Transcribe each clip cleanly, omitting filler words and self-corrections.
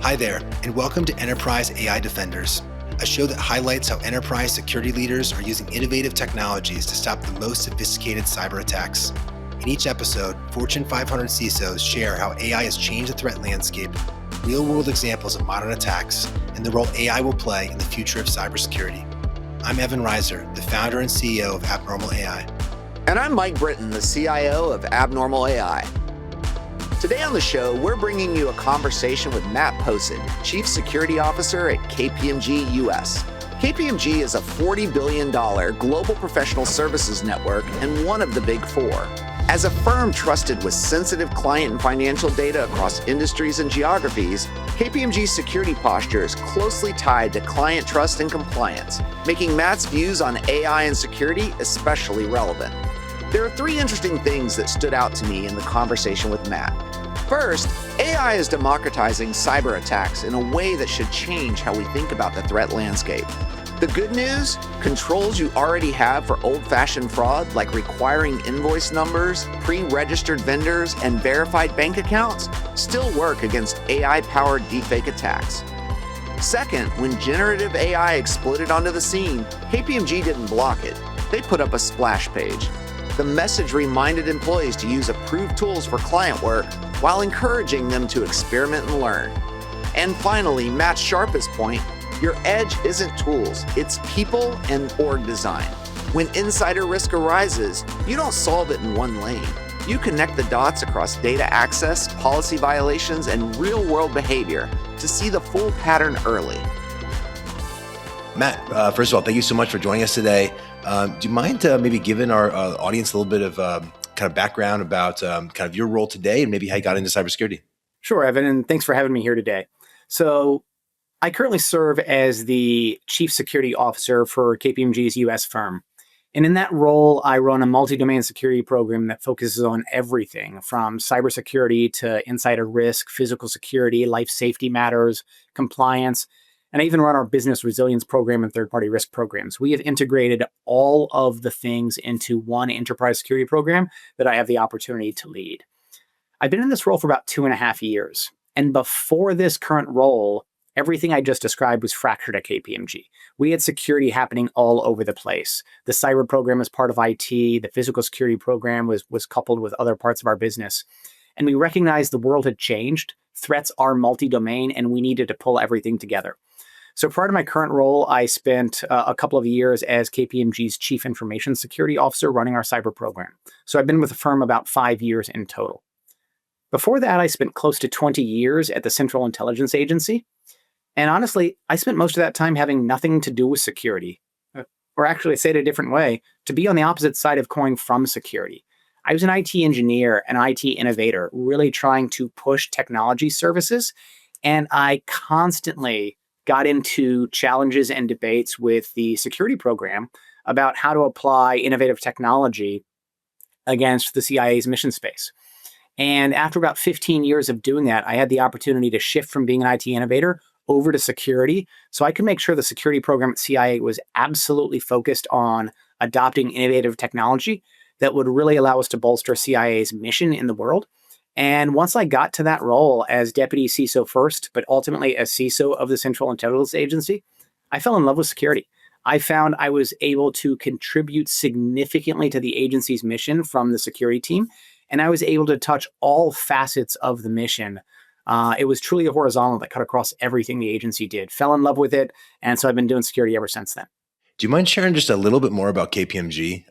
Hi there, and welcome to Enterprise AI Defenders, a show that highlights how enterprise security leaders are using innovative technologies to stop the most sophisticated cyber attacks. In each episode, Fortune 500 CSOs share how AI has changed the threat landscape, real-world examples of modern attacks, and the role AI will play in the future of cybersecurity. I'm Evan Reiser, the founder and CEO of Abnormal AI. And I'm Mike Britton, the CIO of Abnormal AI. Today on the show, we're bringing you a conversation with Matt Posid, Chief Security Officer at KPMG US. KPMG is a $40 billion global professional services network and one of the big four. As a firm trusted with sensitive client and financial data across industries and geographies, KPMG's security posture is closely tied to client trust and compliance, making Matt's views on AI and security especially relevant. There are three interesting things that stood out to me in the conversation with Matt. First, AI is democratizing cyber attacks in a way that should change how we think about the threat landscape. The good news, controls you already have for old-fashioned fraud, like requiring invoice numbers, pre-registered vendors, and verified bank accounts, still work against AI-powered deepfake attacks. Second, when generative AI exploded onto the scene, KPMG didn't block it. They put up a splash page. The message reminded employees to use approved tools for client work while encouraging them to experiment and learn. And finally, Matt's sharpest point, your edge isn't tools, it's people and org design. When insider risk arises, you don't solve it in one lane. You connect the dots across data access, policy violations, and real-world behavior to see the full pattern early. Matt, first of all, thank you so much for joining us today. Do you mind maybe giving our audience a little bit of kind of background about kind of your role today and maybe how you got into cybersecurity? Sure, Evan, and thanks for having me here today. So I currently serve as the Chief Security Officer for KPMG's US firm. And in that role, I run a multi-domain security program that focuses on everything from cybersecurity to insider risk, physical security, life safety matters, compliance, and I even run our business resilience program and third-party risk programs. We have integrated all of the things into one enterprise security program that I have the opportunity to lead. I've been in this role for about 2.5 years. And before this current role, everything I just described was fractured at KPMG. We had security happening all over the place. The cyber program was part of IT. The physical security program was coupled with other parts of our business. And we recognized the world had changed. Threats are multi-domain, and we needed to pull everything together. So prior to my current role, I spent a couple of years as KPMG's Chief Information Security Officer running our cyber program. So I've been with the firm about 5 years in total. Before that, I spent close to 20 years at the Central Intelligence Agency. And honestly, I spent most of that time having nothing to do with security. Or actually, say it a different way, to be on the opposite side of coin from security. I was an IT engineer, an IT innovator, really trying to push technology services. And I constantly got into challenges and debates with the security program about how to apply innovative technology against the CIA's mission space. And after about 15 years of doing that, I had the opportunity to shift from being an IT innovator over to security, so I could make sure the security program at CIA was absolutely focused on adopting innovative technology that would really allow us to bolster CIA's mission in the world. And once I got to that role as Deputy CISO first, but ultimately as CISO of the Central Intelligence Agency, I fell in love with security. I found I was able to contribute significantly to the agency's mission from the security team, and I was able to touch all facets of the mission. It was truly a horizontal that cut across everything the agency did. Fell in love with it, and so I've been doing security ever since then. Do you mind sharing just a little bit more about KPMG?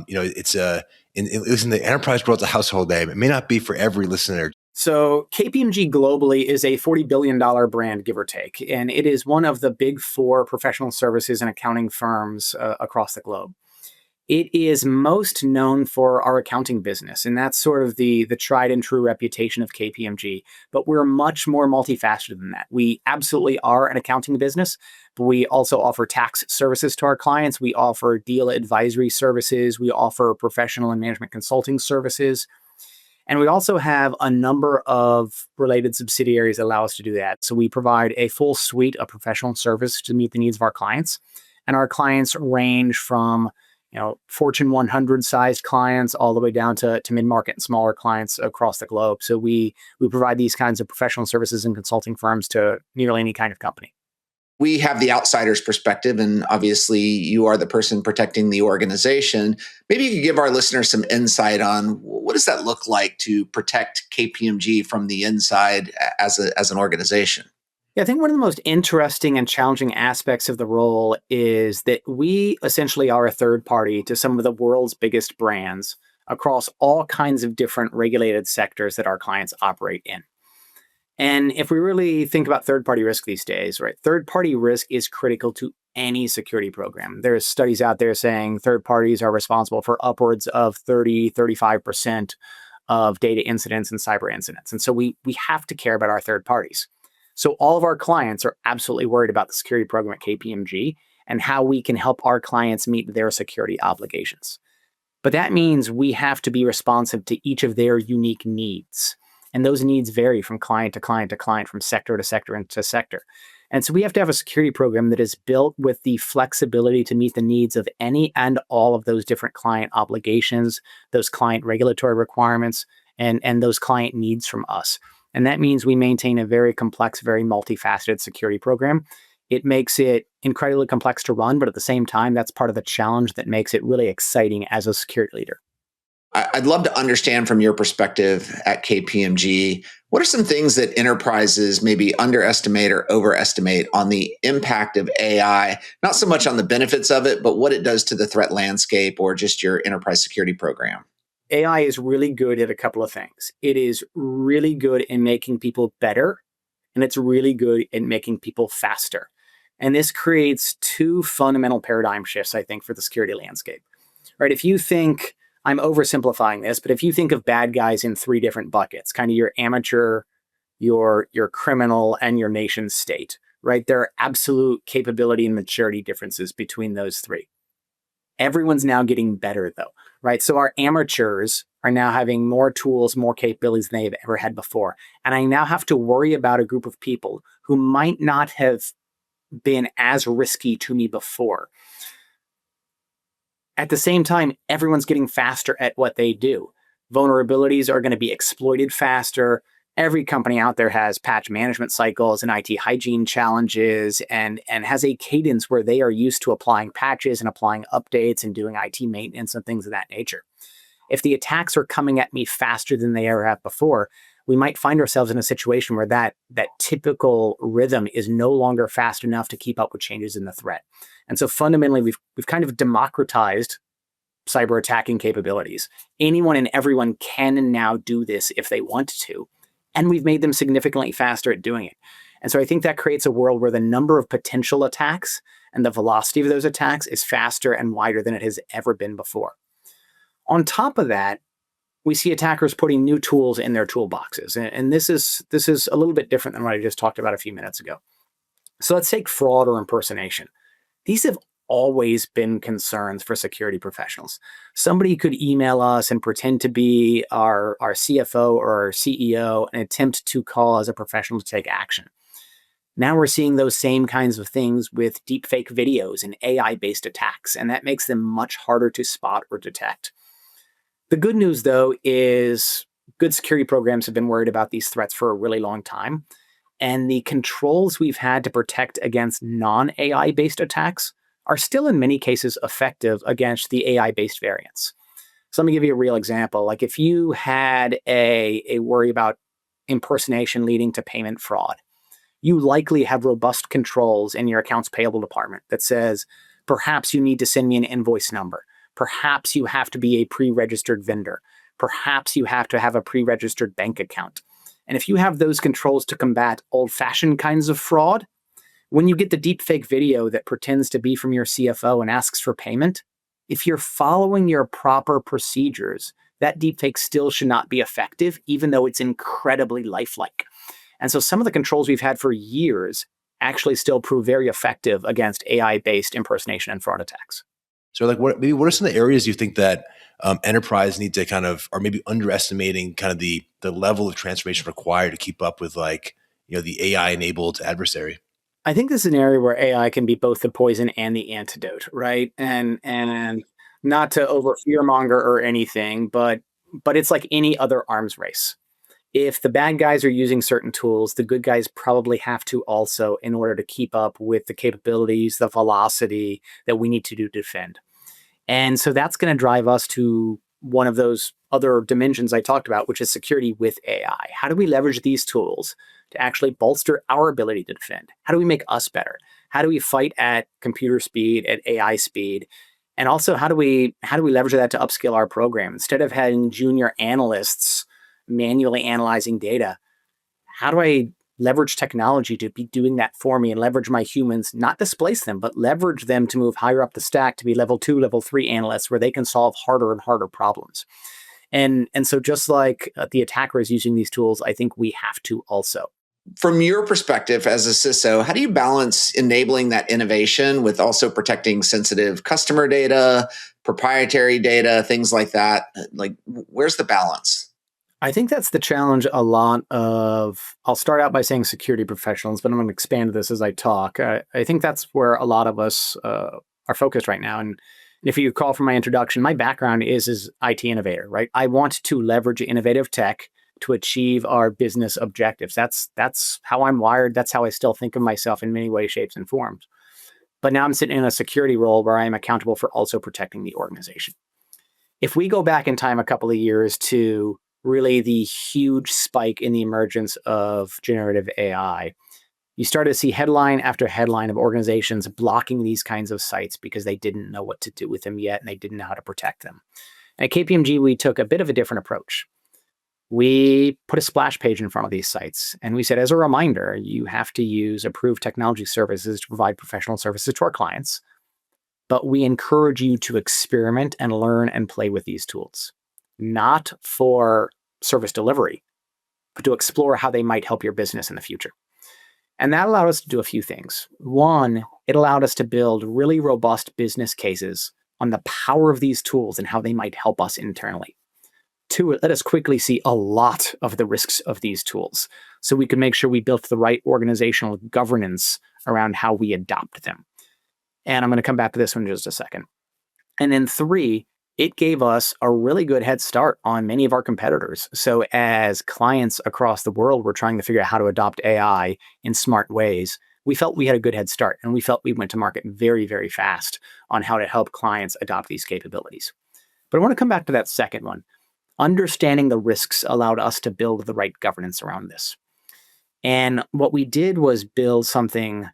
It's in the enterprise world, it's a household name. It may not be for every listener. So KPMG globally is a $40 billion brand, give or take, and it is one of the big four professional services and accounting firms across the globe. It is most known for our accounting business, and that's sort of the tried and true reputation of KPMG. But we're much more multifaceted than that. We absolutely are an accounting business, but we also offer tax services to our clients. We offer deal advisory services. We offer professional and management consulting services. And we also have a number of related subsidiaries that allow us to do that. So we provide a full suite of professional service to meet the needs of our clients. And our clients range from Fortune 100 sized clients all the way down to mid-market and smaller clients across the globe. So we provide these kinds of professional services and consulting firms to nearly any kind of company. We have the outsider's perspective, and obviously you are the person protecting the organization. Maybe you could give our listeners some insight on what does that look like to protect KPMG from the inside as an organization? Yeah, I think one of the most interesting and challenging aspects of the role is that we essentially are a third party to some of the world's biggest brands across all kinds of different regulated sectors that our clients operate in. And if we really think about third-party risk these days, right, third-party risk is critical to any security program. There's studies out there saying third parties are responsible for upwards of 35% of data incidents and cyber incidents. And so we have to care about our third parties. So all of our clients are absolutely worried about the security program at KPMG and how we can help our clients meet their security obligations. But that means we have to be responsive to each of their unique needs. And those needs vary from client to client to client, from sector to sector and to sector. And so we have to have a security program that is built with the flexibility to meet the needs of any and all of those different client obligations, those client regulatory requirements, and those client needs from us. And that means we maintain a very complex, very multifaceted security program. It makes it incredibly complex to run, but at the same time, that's part of the challenge that makes it really exciting as a security leader. I'd love to understand from your perspective at KPMG, what are some things that enterprises maybe underestimate or overestimate on the impact of AI, not so much on the benefits of it, but what it does to the threat landscape or just your enterprise security program? AI is really good at a couple of things. It is really good in making people better, and it's really good in making people faster. And this creates two fundamental paradigm shifts, I think, for the security landscape. Right? If you think, I'm oversimplifying this, but if you think of bad guys in three different buckets, kind of your amateur, your criminal, and your nation state, right? There are absolute capability and maturity differences between those three. Everyone's now getting better though, right? So our amateurs are now having more tools, more capabilities than they've ever had before. And I now have to worry about a group of people who might not have been as risky to me before. At the same time, everyone's getting faster at what they do. Vulnerabilities are going to be exploited faster. Every company out there has patch management cycles and IT hygiene challenges and has a cadence where they are used to applying patches and applying updates and doing IT maintenance and things of that nature. If the attacks are coming at me faster than they ever have before, we might find ourselves in a situation where that typical rhythm is no longer fast enough to keep up with changes in the threat. And so fundamentally, we've kind of democratized cyber attacking capabilities. Anyone and everyone can now do this if they want to, and we've made them significantly faster at doing it. And so I think that creates a world where the number of potential attacks and the velocity of those attacks is faster and wider than it has ever been before. On top of that, we see attackers putting new tools in their toolboxes. And this is a little bit different than what I just talked about a few minutes ago. So let's take fraud or impersonation. These have always been concerns for security professionals. Somebody could email us and pretend to be our CFO or our CEO and attempt to cause a professional to take action. Now we're seeing those same kinds of things with deepfake videos and AI-based attacks, and that makes them much harder to spot or detect. The good news, though, is good security programs have been worried about these threats for a really long time. And the controls we've had to protect against non-AI-based attacks are still in many cases effective against the AI-based variants. So let me give you a real example. Like if you had a worry about impersonation leading to payment fraud, you likely have robust controls in your accounts payable department that says, perhaps you need to send me an invoice number. Perhaps you have to be a pre-registered vendor. Perhaps you have to have a pre-registered bank account. And if you have those controls to combat old-fashioned kinds of fraud, when you get the deepfake video that pretends to be from your CFO and asks for payment, if you're following your proper procedures, that deepfake still should not be effective, even though it's incredibly lifelike. And so some of the controls we've had for years actually still prove very effective against AI-based impersonation and fraud attacks. So what are some of the areas you think that enterprise need to kind of, or maybe underestimating kind of the level of transformation required to keep up with the AI-enabled adversary? I think this is an area where AI can be both the poison and the antidote, right? And Not to over fearmonger or anything, but it's like any other arms race. If the bad guys are using certain tools, the good guys probably have to also in order to keep up with the capabilities, the velocity that we need to do to defend. And so that's going to drive us to one of those other dimensions I talked about, which is security with AI. How do we leverage these tools to actually bolster our ability to defend? How do we make us better? How do we fight at computer speed, at AI speed? And also, how do we leverage that to upskill our program? Instead of having junior analysts manually analyzing data, how do I leverage technology to be doing that for me and leverage my humans, not displace them, but leverage them to move higher up the stack to be level 2, level 3 analysts where they can solve harder and harder problems. And so just like the attacker is using these tools, I think we have to also. From your perspective as a CISO, how do you balance enabling that innovation with also protecting sensitive customer data, proprietary data, things like that? Like, where's the balance? I think that's the challenge a lot of, I'll start out by saying security professionals, but I'm going to expand this as I talk. I think that's where a lot of us are focused right now. And if you recall from my introduction, my background is IT innovator, right? I want to leverage innovative tech to achieve our business objectives. That's how I'm wired. That's how I still think of myself in many ways, shapes, and forms. But now I'm sitting in a security role where I'm accountable for also protecting the organization. If we go back in time a couple of years to really the huge spike in the emergence of generative AI, you started to see headline after headline of organizations blocking these kinds of sites because they didn't know what to do with them yet and they didn't know how to protect them. And at KPMG, we took a bit of a different approach. We put a splash page in front of these sites and we said, as a reminder, you have to use approved technology services to provide professional services to our clients, but we encourage you to experiment and learn and play with these tools, not for service delivery, but to explore how they might help your business in the future. And that allowed us to do a few things. One, it allowed us to build really robust business cases on the power of these tools and how they might help us internally. Two, it let us quickly see a lot of the risks of these tools so we could make sure we built the right organizational governance around how we adopt them. And I'm going to come back to this one in just a second. And then three, it gave us a really good head start on many of our competitors. So as clients across the world were trying to figure out how to adopt AI in smart ways, we felt we had a good head start and we felt we went to market very, very fast on how to help clients adopt these capabilities. But I want to come back to that second one. Understanding the risks allowed us to build the right governance around this. And what we did was build something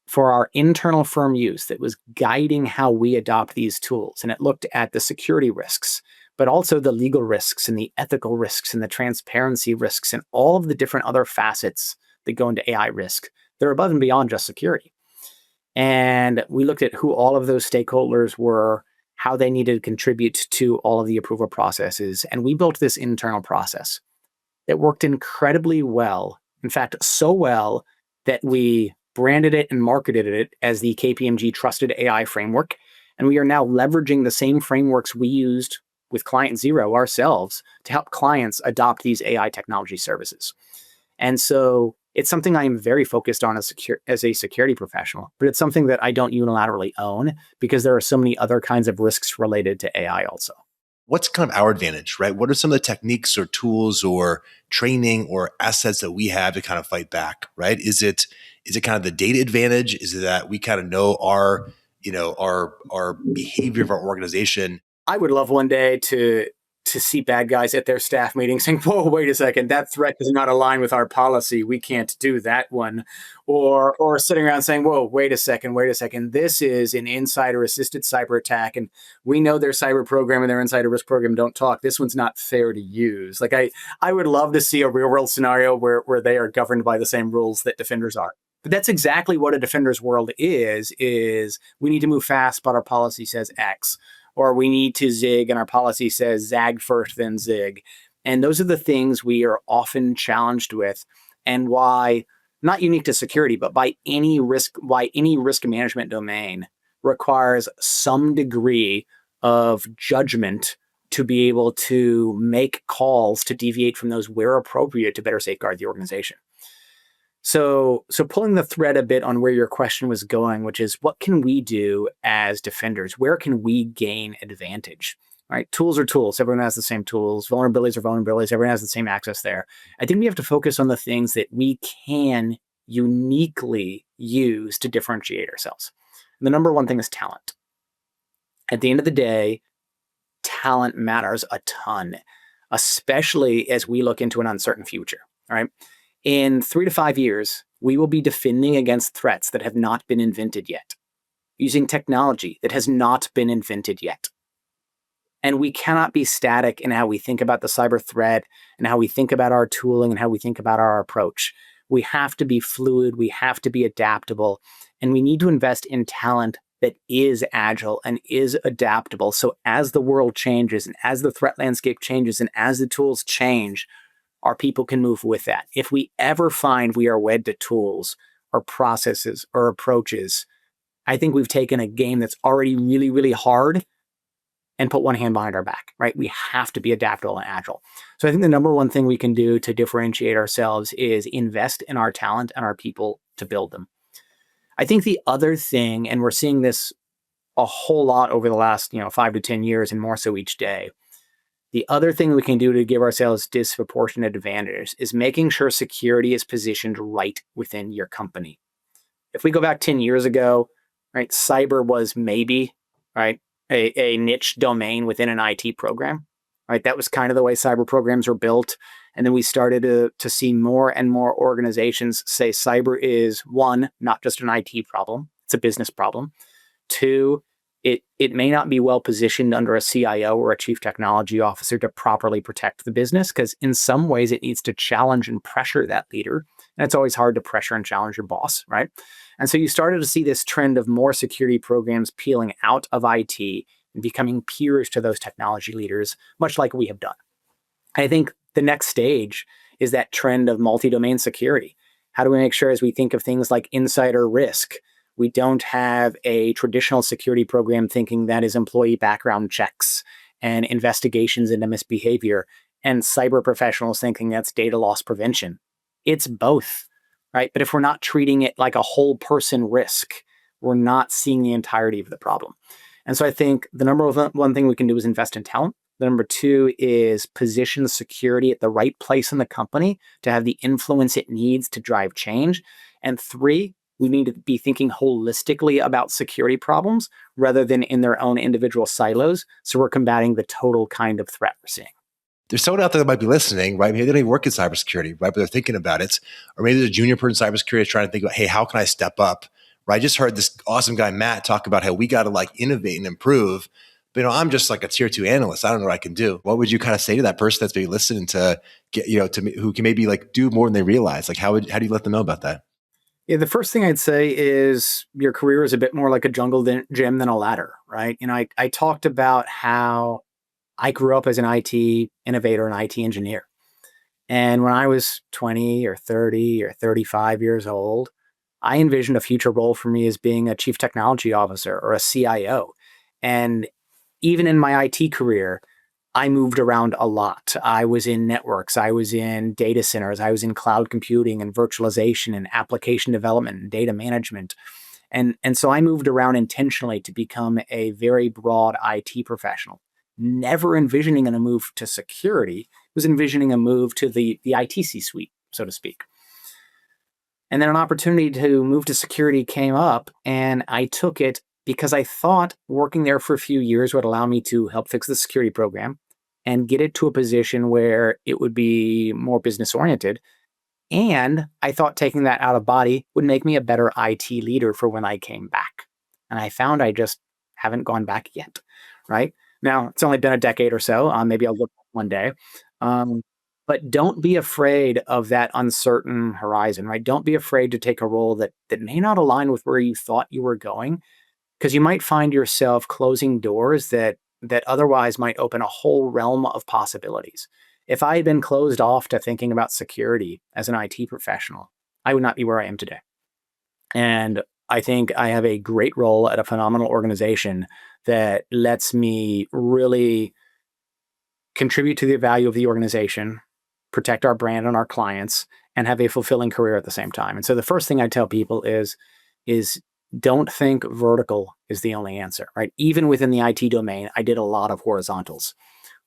for our internal firm use that was guiding how we adopt these tools. And it looked at the security risks, but also the legal risks and the ethical risks and the transparency risks and all of the different other facets that go into AI risk. They're above and beyond just security. And we looked at who all of those stakeholders were, how they needed to contribute to all of the approval processes. And we built this internal process that worked incredibly well. In fact, so well that we branded it and marketed it as the KPMG Trusted AI Framework. And we are now leveraging the same frameworks we used with Client Zero ourselves to help clients adopt these AI technology services. And so it's something I am very focused on as a security professional, but it's something that I don't unilaterally own because there are so many other kinds of risks related to AI also. What's kind of our advantage, right? What are some of the techniques or tools or training or assets that we have to kind of fight back, right? Is it kind of the data advantage? Is it that we kind of know our behavior of our organization? I would love one day to see bad guys at their staff meeting saying, whoa, wait a second, that threat does not align with our policy. We can't do that one. Or sitting around saying, whoa, wait a second. This is an insider-assisted cyber attack, and we know their cyber program and their insider risk program don't talk. This one's not fair to use. Like I would love to see a real-world scenario where they are governed by the same rules that defenders are. But that's exactly what a defender's world is we need to move fast, but our policy says X. Or we need to zig and our policy says zag first, then zig. And those are the things we are often challenged with, and why, not unique to security, but why any risk management domain requires some degree of judgment to be able to make calls to deviate from those where appropriate to better safeguard the organization. So pulling the thread a bit on where your question was going, which is what can we do as defenders? Where can we gain advantage? Right? Tools are tools. Everyone has the same tools. Vulnerabilities are vulnerabilities. Everyone has the same access there. I think we have to focus on the things that we can uniquely use to differentiate ourselves. And the number one thing is talent. At the end of the day, talent matters a ton, especially as we look into an uncertain future. All right. In 3 to 5 years, we will be defending against threats that have not been invented yet, using technology that has not been invented yet. And we cannot be static in how we think about the cyber threat and how we think about our tooling and how we think about our approach. We have to be fluid. We have to be adaptable. And we need to invest in talent that is agile and is adaptable. So as the world changes and as the threat landscape changes and as the tools change, our people can move with that. If we ever find we are wed to tools or processes or approaches, I think we've taken a game that's already really, really hard and put one hand behind our back, right? We have to be adaptable and agile. So I think the number one thing we can do to differentiate ourselves is invest in our talent and our people to build them. I think the other thing, and we're seeing this a whole lot over the last 5 to 10 years and more so each day, the other thing we can do to give ourselves disproportionate advantage is making sure security is positioned right within your company. If we go back 10 years ago, right, cyber was maybe, right, a niche domain within an IT program, right? That was kind of the way cyber programs were built. And then we started to see more and more organizations say cyber is, one, not just an IT problem, it's a business problem. Two, it may not be well positioned under a CIO or a chief technology officer to properly protect the business, because in some ways it needs to challenge and pressure that leader. And it's always hard to pressure and challenge your boss, right? And so you started to see this trend of more security programs peeling out of IT and becoming peers to those technology leaders, much like we have done. I think the next stage is that trend of multi-domain security. How do we make sure, as we think of things like insider risk, we don't have a traditional security program thinking that is employee background checks and investigations into misbehavior, and cyber professionals thinking that's data loss prevention? It's both, right? But if we're not treating it like a whole person risk, we're not seeing the entirety of the problem. And so I think the number one thing we can do is invest in talent. The number two is position security at the right place in the company to have the influence it needs to drive change. And three, we need to be thinking holistically about security problems rather than in their own individual silos. So we're combating the total kind of threat we're seeing. There's someone out there that might be listening, right? Maybe they don't even work in cybersecurity, right? But they're thinking about it. Or maybe there's a junior person in cybersecurity trying to think about, hey, how can I step up? Right? I just heard this awesome guy, Matt, talk about how we got to innovate and improve. But I'm just like a tier 2 analyst. I don't know what I can do. What would you kind of say to that person that's maybe listening to get, who can maybe do more than they realize? How do you let them know about that? Yeah, the first thing I'd say is your career is a bit more like a jungle gym than a ladder, right? I talked about how I grew up as an IT innovator, an IT engineer. And when I was 20 or 30 or 35 years old, I envisioned a future role for me as being a chief technology officer or a CIO. And even in my IT career, I moved around a lot. I was in networks, I was in data centers, I was in cloud computing and virtualization and application development and data management. And so I moved around intentionally to become a very broad IT professional, never envisioning a move to security, was envisioning a move to the IT C-suite, so to speak. And then an opportunity to move to security came up, and I took it because I thought working there for a few years would allow me to help fix the security program and get it to a position where it would be more business oriented. And I thought taking that out of body would make me a better IT leader for when I came back. And I found I just haven't gone back yet, right? Now, it's only been a decade or so. Maybe I'll look back one day. But don't be afraid of that uncertain horizon, right? Don't be afraid to take a role that may not align with where you thought you were going, because you might find yourself closing doors that otherwise might open a whole realm of possibilities. If I had been closed off to thinking about security as an IT professional, I would not be where I am today. And I think I have a great role at a phenomenal organization that lets me really contribute to the value of the organization, protect our brand and our clients, and have a fulfilling career at the same time. And so the first thing I tell people is don't think vertical is the only answer, right? Even within the IT domain, I did a lot of horizontals.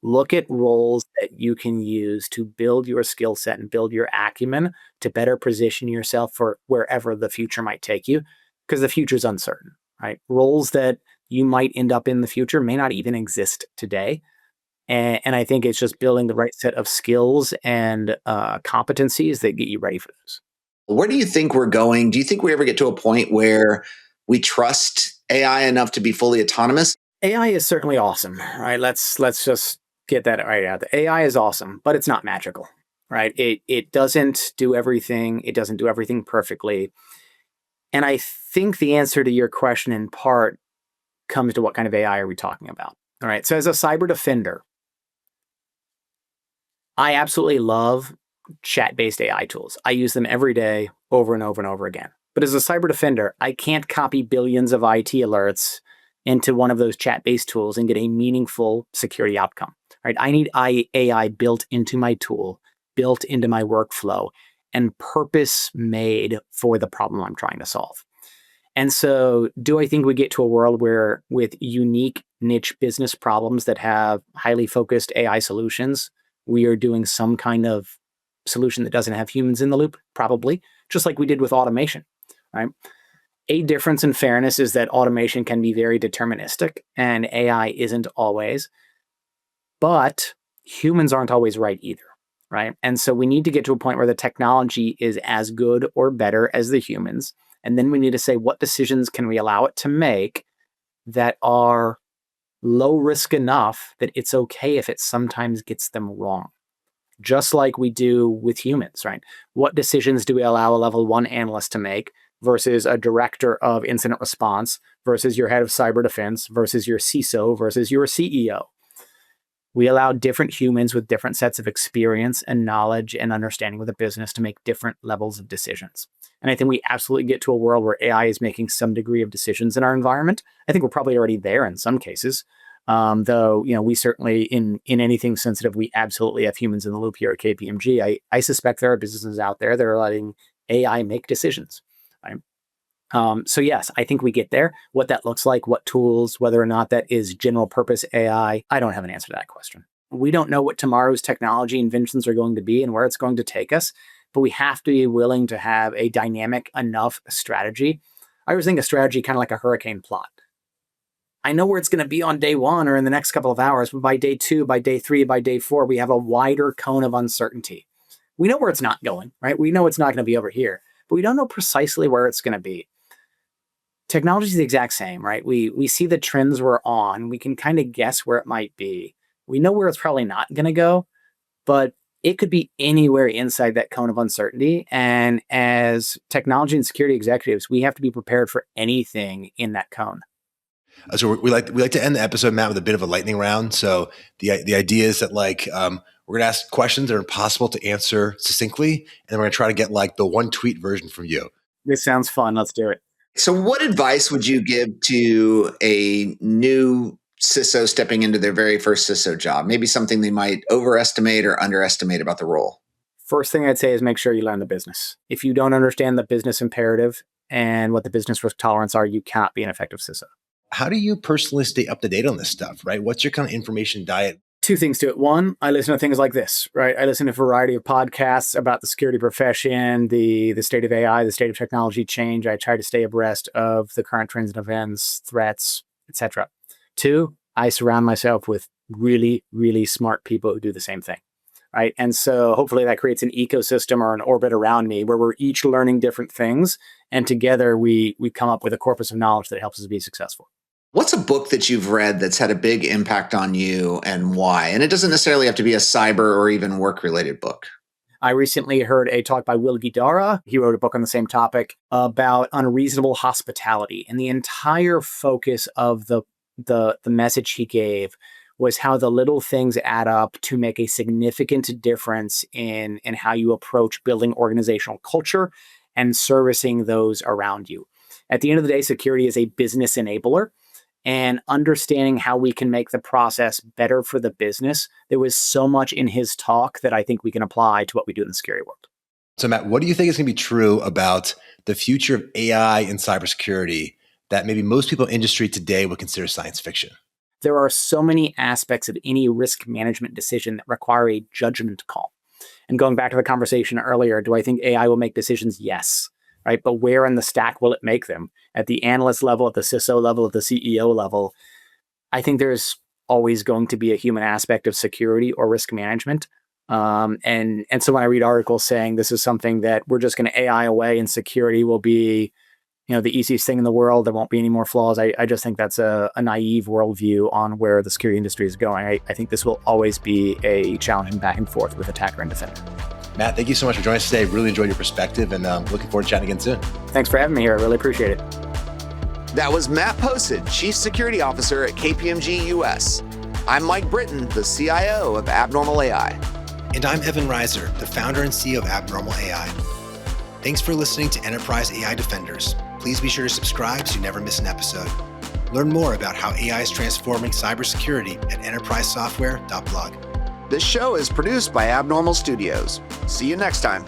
Look at roles that you can use to build your skill set and build your acumen to better position yourself for wherever the future might take you, because the future is uncertain, right? Roles that you might end up in the future may not even exist today. And I think it's just building the right set of skills and competencies that get you ready for those. Where do you think we're going? Do you think we ever get to a point where we trust AI enough to be fully autonomous? AI is certainly awesome, right? Let's just get that right out. The AI is awesome, but it's not magical, right? It doesn't do everything. It doesn't do everything perfectly. And I think the answer to your question in part comes to what kind of AI are we talking about? All right. So as a cyber defender, I absolutely love chat-based AI tools. I use them every day over and over and over again. But as a cyber defender, I can't copy billions of IT alerts into one of those chat-based tools and get a meaningful security outcome, right? I need AI built into my tool, built into my workflow, and purpose made for the problem I'm trying to solve. And so do I think we get to a world where with unique niche business problems that have highly focused AI solutions, we are doing some kind of solution that doesn't have humans in the loop? Probably, just like we did with automation, right? A difference in fairness is that automation can be very deterministic and AI isn't always, but humans aren't always right either, right? And so we need to get to a point where the technology is as good or better as the humans. And then we need to say, what decisions can we allow it to make that are low risk enough that it's okay if it sometimes gets them wrong? Just like we do with humans, right? What decisions do we allow a level 1 analyst to make versus a director of incident response versus your head of cyber defense versus your CISO versus your CEO? We allow different humans with different sets of experience and knowledge and understanding of the business to make different levels of decisions. And I think we absolutely get to a world where AI is making some degree of decisions in our environment. I think we're probably already there in some cases. Though, we certainly in anything sensitive, we absolutely have humans in the loop here at KPMG. I suspect there are businesses out there that are letting AI make decisions. Right? So yes, I think we get there. What that looks like, what tools, whether or not that is general purpose AI, I don't have an answer to that question. We don't know what tomorrow's technology inventions are going to be and where it's going to take us, but we have to be willing to have a dynamic enough strategy. I always think of strategy kind of like a hurricane plot. I know where it's going to be on day 1 or in the next couple of hours, but by day 2, by day 3, by day 4, we have a wider cone of uncertainty. We know where it's not going, right? We know it's not going to be over here, but we don't know precisely where it's going to be. Technology is the exact same, right? We see the trends we're on. We can kind of guess where it might be. We know where it's probably not going to go, but it could be anywhere inside that cone of uncertainty. And as technology and security executives, we have to be prepared for anything in that cone. So we like to end the episode, Matt, with a bit of a lightning round. So the idea is that we're gonna ask questions that are impossible to answer succinctly, and then we're gonna try to get the one tweet version from you. This sounds fun. Let's do it. So what advice would you give to a new CISO stepping into their very first CISO job? Maybe something they might overestimate or underestimate about the role. First thing I'd say is make sure you learn the business. If you don't understand the business imperative and what the business risk tolerance are, you cannot be an effective CISO. How do you personally stay up to date on this stuff, right? What's your kind of information diet? 2 things to it. 1, I listen to things like this, right? I listen to a variety of podcasts about the security profession, the state of AI, the state of technology change. I try to stay abreast of the current trends and events, threats, etc. 2, I surround myself with really, really smart people who do the same thing, right? And so hopefully that creates an ecosystem or an orbit around me where we're each learning different things. And together we come up with a corpus of knowledge that helps us be successful. What's a book that you've read that's had a big impact on you and why? And it doesn't necessarily have to be a cyber or even work-related book. I recently heard a talk by Will Guidara. He wrote a book on the same topic about unreasonable hospitality. And the entire focus of the message he gave was how the little things add up to make a significant difference in how you approach building organizational culture and servicing those around you. At the end of the day, security is a business enabler. And understanding how we can make the process better for the business. There was so much in his talk that I think we can apply to what we do in the security world. So Matt, what do you think is going to be true about the future of AI in cybersecurity that maybe most people in industry today would consider science fiction? There are so many aspects of any risk management decision that require a judgment call. And going back to the conversation earlier, do I think AI will make decisions? Yes. Right. But where in the stack will it make them? At the analyst level, at the CISO level, at the CEO level? I think there's always going to be a human aspect of security or risk management. And so when I read articles saying this is something that we're just going to AI away and security will be, the easiest thing in the world, there won't be any more flaws. I just think that's a naive worldview on where the security industry is going. I think this will always be a challenging back and forth with attacker and defender. Matt, thank you so much for joining us today. Really enjoyed your perspective and looking forward to chatting again soon. Thanks for having me here. I really appreciate it. That was Matt Posid, Chief Security Officer at KPMG US. I'm Mike Britton, the CIO of Abnormal AI. And I'm Evan Reiser, the founder and CEO of Abnormal AI. Thanks for listening to Enterprise AI Defenders. Please be sure to subscribe so you never miss an episode. Learn more about how AI is transforming cybersecurity at enterprisesoftware.blog. This show is produced by Abnormal Studios. See you next time.